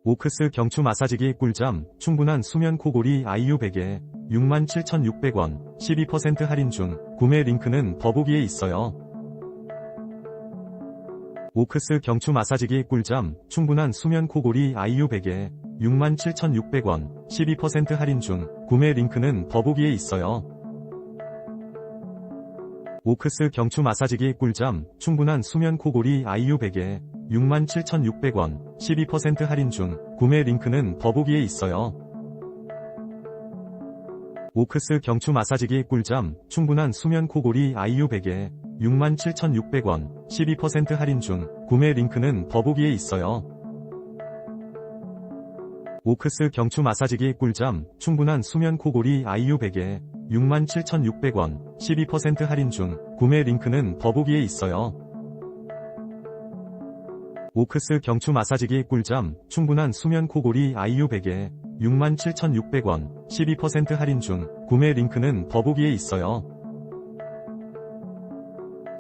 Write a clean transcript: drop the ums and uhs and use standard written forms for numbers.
오크스 경추 마사지기 꿀잠, 충분한 수면 코골이 아이유 베개, 67,600원, 12% 할인 중, 구매 링크는 더보기에 있어요. 오크스 경추 마사지기 꿀잠, 충분한 수면 코골이 아이유 베개, 67,600원, 12% 할인 중, 구매 링크는 더보기에 있어요. 오크스 경추 마사지기 꿀잠, 충분한 수면 코골이 아이유 베개, 67,600원, 12% 할인 중, 구매 링크는 더보기에 있어요. 오크스 경추 마사지기 꿀잠, 충분한 수면 코골이 아이유 베개, 67,600원, 12% 할인 중, 구매 링크는 더보기에 있어요. 오크스 경추 마사지기 꿀잠, 충분한 수면 코골이 아이유 베개, 67,600원, 12% 할인 중, 구매 링크는 더보기에 있어요. 오크스 경추 마사지기 꿀잠, 충분한 수면 코골이 아이유 베개, 67,600원, 12% 할인 중, 구매 링크는 더보기에 있어요.